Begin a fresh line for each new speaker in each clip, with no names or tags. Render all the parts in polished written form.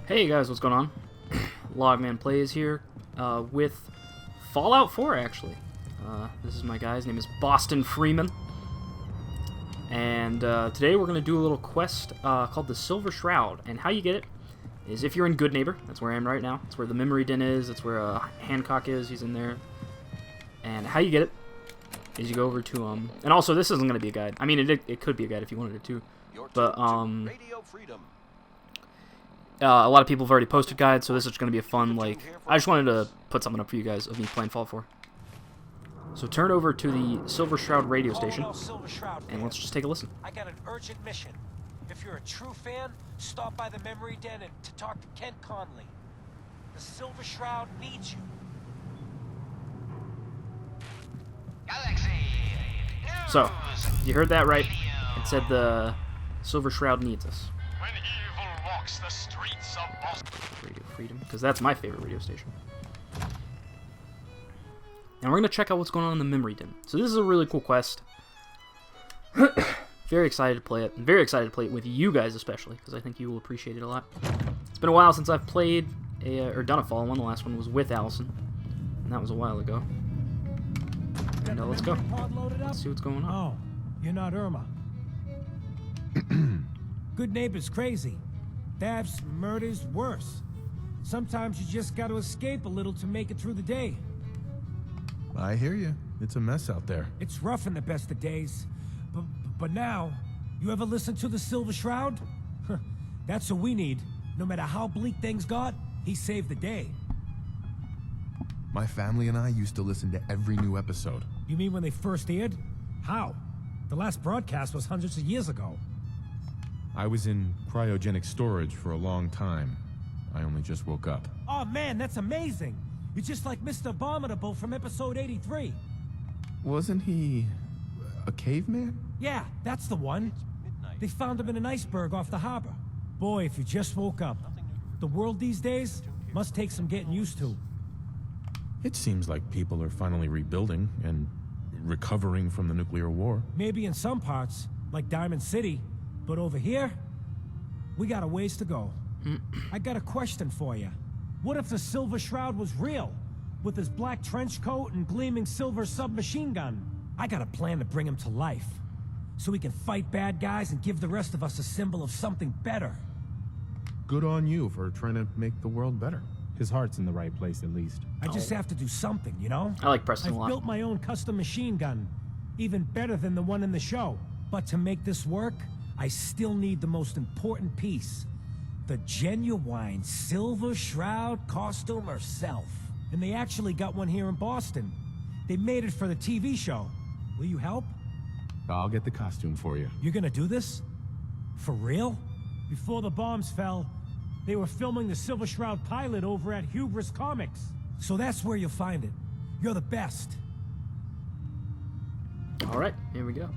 Hey guys, what's going on? Logman Plays here with Fallout 4, actually. This is my guy. His name is Boston Freeman. And today we're going to do a little quest called the Silver Shroud. And how you get it is if you're in Good Neighbor. That's where I am right now. That's where the memory den is. That's where Hancock is. He's in there. And how you get it is you go over to... and also, this isn't going to be a guide. I mean, it could be a guide if you wanted it to. But, a lot of people have already posted guides, so this is going to be a fun, like... I just wanted to put something up for you guys of me playing Fallout 4. So turn over to the Silver Shroud radio station, and let's just take a listen.
I got an urgent mission. If you're a true fan, stop by the memory den and to talk to Kent Conley. The Silver Shroud needs you.
So, you heard that right. It said the Silver Shroud needs us.
When evil walks the streets of Boston.
Radio Freedom, because that's my favorite radio station. Now we're going to check out what's going on in the memory den. So this is a really cool quest. Very excited to play it. I'm very excited to play it with you guys especially, because I think you will appreciate it a lot. It's been a while since I've played or done a Fallout one. The last one was with Allison, and that was a while ago. And let's go. Let's see what's going on.
Oh, you're not Irma. Good Neighbor's crazy. Thefts, murders, worse. Sometimes you just got to escape a little to make it through the day.
I hear you. It's a mess out there.
It's rough in the best of days. But now, you ever listen to the Silver Shroud? That's what we need. No matter how bleak things got, he saved the day.
My family and I used to listen to every new episode.
You mean when they first aired? How? The last broadcast was hundreds of years ago.
I was in cryogenic storage for a long time. I only just woke up.
Oh man, that's amazing! You're just like Mr. Abominable from episode 83.
Wasn't he a caveman?
Yeah, that's the one. They found him in an iceberg off the harbor. Boy, if you just woke up. The world these days must take some getting used to.
It seems like people are finally rebuilding and recovering from the nuclear war.
Maybe in some parts, like Diamond City, but over here, we got a ways to go. I got a question for you. What if the Silver Shroud was real, with his black trench coat and gleaming silver submachine gun? I got a plan to bring him to life, so we can fight bad guys and give the rest of us a symbol of something better.
Good on you for trying to make the world better.
His heart's in the right place, at least.
I just have to do something, you know?
I like Preston a
I've
lot.
built my own custom machine gun, even better than the one in the show. But to make this work, I still need the most important piece. The genuine Silver Shroud costume herself. And they actually got one here in Boston. They made it for the TV show. Will you help?
I'll get the costume for you.
You're gonna do this? For real? Before the bombs fell, they were filming the Silver Shroud pilot over at Hubris Comics. So that's where you'll find it. You're the best.
Alright, here we go.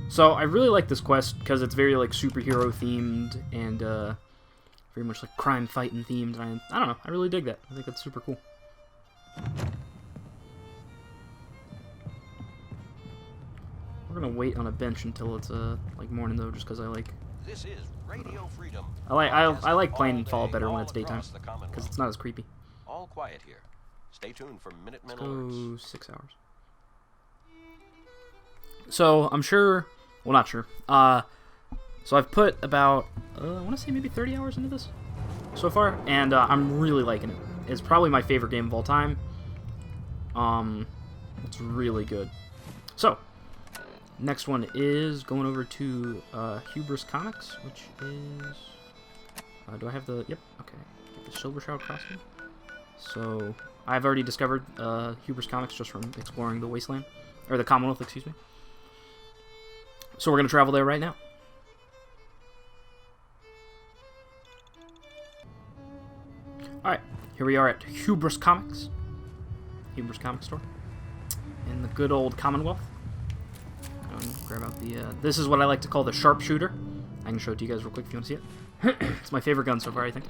So, I really like this quest because it's very, like, superhero themed and, very much, like, crime fighting themed. And I don't know, I really dig that. I think that's super cool. We're gonna wait on a bench until it's, like, morning, though, just because I like...
This is Radio Freedom.
I like playing Fallout better when it's daytime, because it's not as creepy.
All quiet here. Stay tuned for Minutemen
Let's
alerts.
go 6 hours. So, I'm sure... Well, not sure. So I've put about, I want to say maybe 30 hours into this so far, and I'm really liking it. It's probably my favorite game of all time. It's really good. So, next one is going over to Hubris Comics, which is... do I have the... Yep, okay. The Silver Shroud costume. So, I've already discovered Hubris Comics just from exploring the Wasteland. Or the Commonwealth, excuse me. So we're going to travel there right now. Alright, here we are at Hubris Comics. Hubris Comics Store. In the good old Commonwealth. Go and grab out the... this is what I like to call the sharpshooter. I can show it to you guys real quick if you want to see it. It's my favorite gun so far, I think.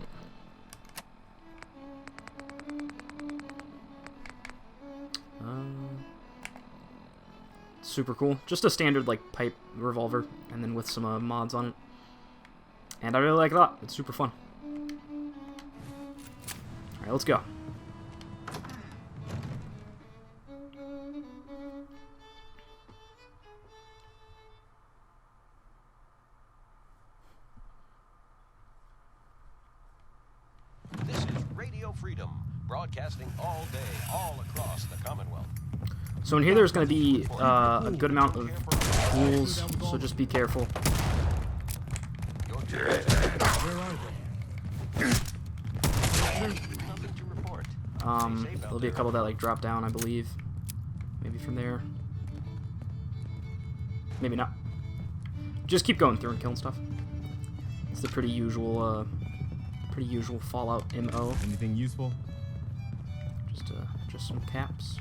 Super cool. Just a standard, like, pipe revolver, and then with some mods on it. And I really like it a lot. It's super fun. Alright, let's go.
This is Radio Freedom, broadcasting all day, all across the Commonwealth.
So in here there's going to be a good amount of ghouls, so just be careful.
Nothing to report.
There'll be a couple that like drop down, I believe. Maybe from there. Maybe not. Just keep going through and killing stuff. It's the pretty usual Fallout MO.
Anything useful?
Just some caps.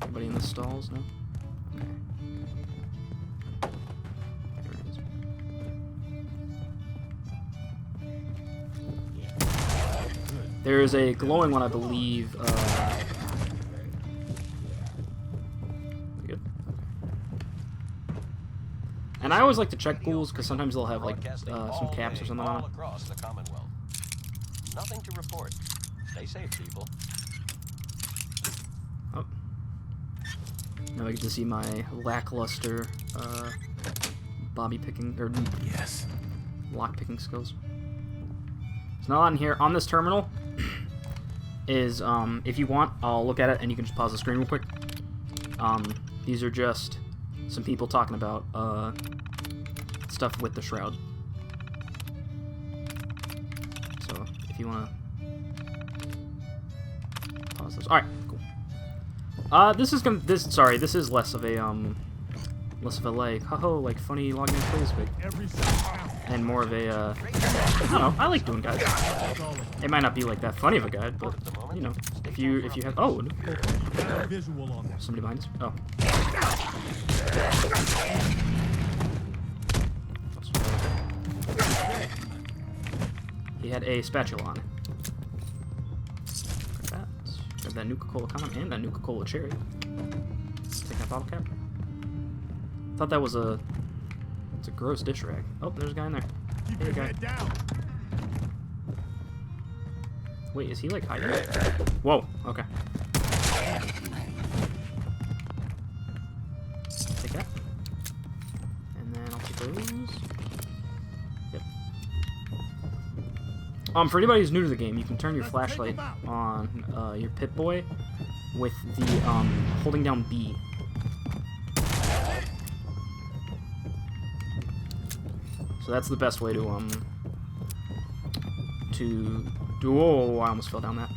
Anybody in the stalls? No. Okay. There it is. There is a glowing one, I believe. We good? Okay. And I always like to check ghouls because sometimes they'll have like some caps or something on
all
them.
across the Commonwealth. Nothing to report. Stay safe, people.
Oh. Now I get to see my lackluster bobby picking or
Yes.
lock picking skills. So now on here on this terminal is if you want, I'll look at it and you can just pause the screen real quick. These are just some people talking about stuff with the Shroud. So if you want to pause this. All right, cool. This is less of a like like funny login plays, but and more of a I don't know. I like doing guides. It might not be like that funny of a guide, but you know, if you have somebody behind us. Oh. He had a spatula on it. Grab that Nuka-Cola condom and that Nuka-Cola cherry. Take that bottle cap. Thought that was it's a gross dish rag. Oh, there's a guy in there. Hey, guy. Wait, is he like hiding? Whoa, okay. Take that. And then I'll take those. Yep. For anybody who's new to the game, you can turn your flashlight on your Pip-Boy with the holding down B. So that's the best way to do. Oh, I almost fell down that.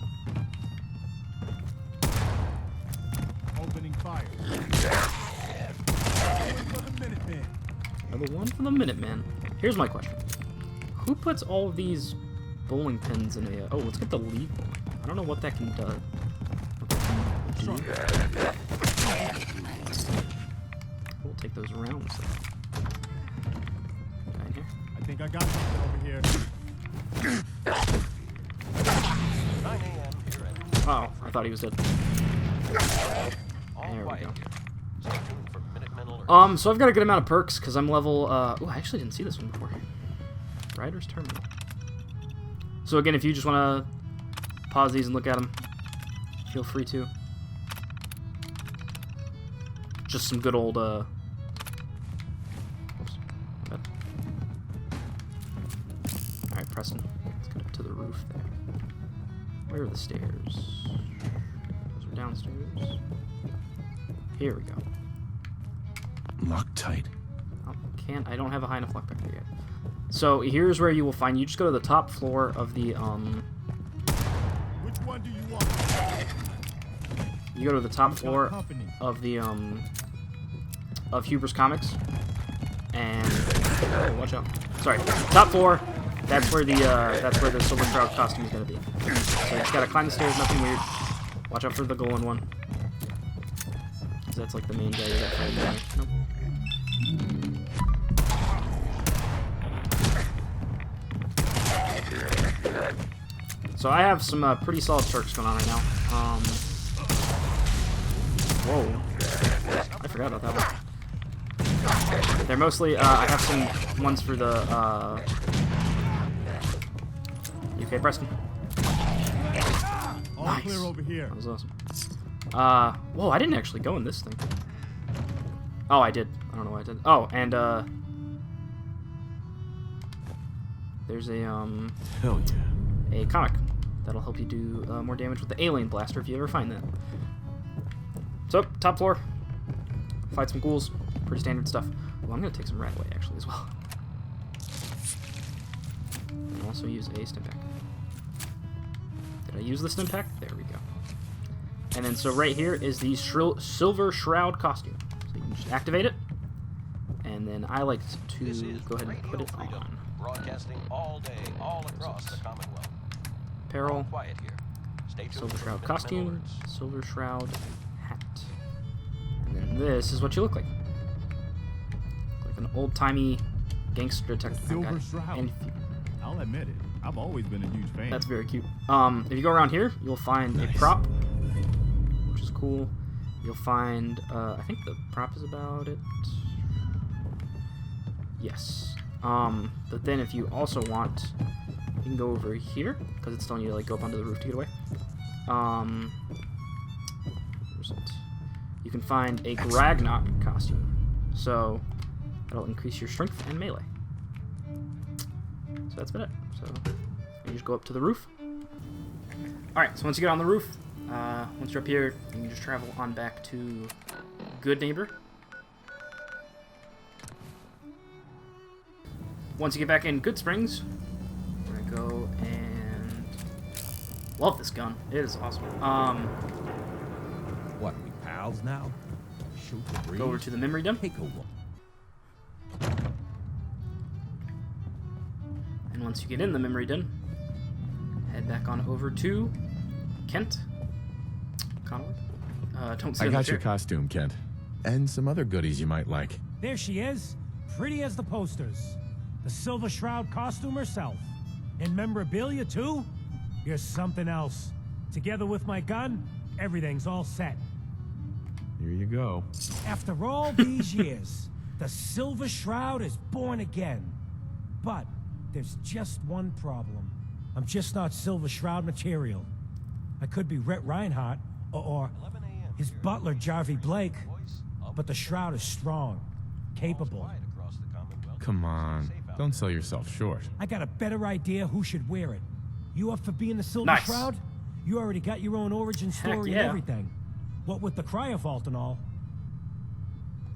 Opening fire.
Another one for the Minutemen. Here's my question: who puts all of these bowling pins in a? Oh, let's get the lead bowling. I don't know what that can do. We'll take those rounds. Guy in here.
I think I got something over here.
9 a.m. here at
Oh, I thought he was dead.
all
There we
quiet
go.
here. Stay tuned for Minutemen alerts.
So I've got a good amount of perks because I'm level. Oh, I actually didn't see this one before. Rider's Terminal. So again, if you just want to pause these and look at them, feel free to. Just some good old. Oops. All right, Preston. Let's get up to the roof there. Where are the stairs? Those are downstairs. Here we go.
Loctite.
Oh, I don't have a high enough lock back there yet. So here's where you will find. You just go to the top floor of the
Which one do you want?
You go to the top floor of the of Hubris Comics, and oh, watch out. Sorry, top floor. That's where the Silver Shroud costume is gonna be. So you just gotta climb the stairs. Nothing weird. Watch out for the golden one. 'Cause that's like the main guy you got fighting there. Nope. So I have some pretty solid perks going on right now. Whoa. I forgot about that one. They're mostly, I have some ones for the, UK Preston.
All
Nice.
clear over here.
That was awesome. Whoa, I didn't actually go in this thing. Oh, I did. I don't know why I did. Oh, and, there's a,
Hell yeah.
a comic that'll help you do more damage with the alien blaster if you ever find that. So, top floor. Fight some ghouls. Pretty standard stuff. Well, I'm gonna take some rat away, actually, as well. And also use a stim pack. Did I use the stim pack? There we go. And then, so right here is the Silver Shroud costume. So you can just activate it. And then I like to
This is
go ahead and put
Radio
it
Freedom,
on.
broadcasting all day, all across the Commonwealth.
Apparel,
Quiet here. Stay tuned
Silver
for
Shroud
minimum
costume,
alerts.
Silver Shroud hat. And then this is what you look like. Like an old-timey gangster detective.
Silver
guy.
Shroud.
And if you-
I'll admit it. I've always been a huge fan.
that's very cute. If you go around here, you'll find a prop, which is cool. You'll find, I think the prop is about it. Yes. But then if you also want, you can go over here, because it's telling you to like go up onto the roof to get away. Where's it? You can find a Gragnok costume. So that'll increase your strength and melee. So that's been it. So you just go up to the roof. Alright, so once you get on the roof, once you're up here, you can just travel on back to Good Neighbor. Once you get back in Good Springs, we're gonna go and love this gun. It is awesome.
What, we pals now? Shoot the breeze?
Go over to the memory dump,
Take a walk.
and once you get in the memory den, head back on over to Kent. Conway. Don't sit
I
in the
got your
chair.
costume, Kent. And some other goodies you might like.
There she is, pretty as the posters. The Silver Shroud costume herself. And memorabilia, too? You're something else. Together with my gun, everything's all set.
Here you go.
After all these years, the Silver Shroud is born again. But there's just one problem. I'm just not Silver Shroud material. I could be Rhett Reinhardt or
11 a.m.
his
here.
butler Jarvie Blake,
Voice of
but the Shroud is strong, capable.
quiet across the Commonwealth.
Come on.
Safe out
Don't sell yourself short.
I got a better idea who should wear it. You up for being the Silver
Nice.
Shroud? You already got your own origin story
yeah.
and everything. What with the cryovault and all.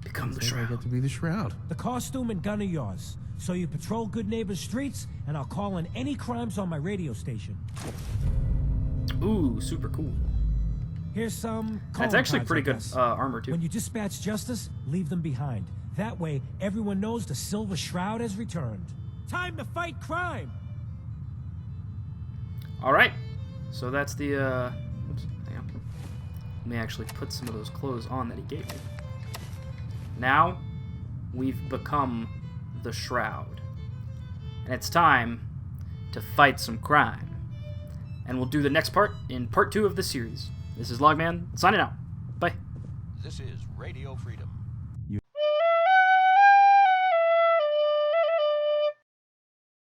Become the
Maybe I
Shroud.
get to be the Shroud.
The costume and gun are yours. So you patrol Good Neighbor's streets, and I'll call in any crimes on my radio station.
Ooh, super cool.
Here's some
That's
calling
actually
cards,
pretty
I
good
guess.
armor, too.
When you dispatch justice, leave them behind. That way, everyone knows the Silver Shroud has returned. Time to fight crime!
Alright, so that's the, oops, hang on. Let me actually put some of those clothes on that he gave me. Now, we've become the Shroud. And it's time to fight some crime. And we'll do the next part in part 2 of the series. This is Logman, signing out. Bye.
This is Radio Freedom.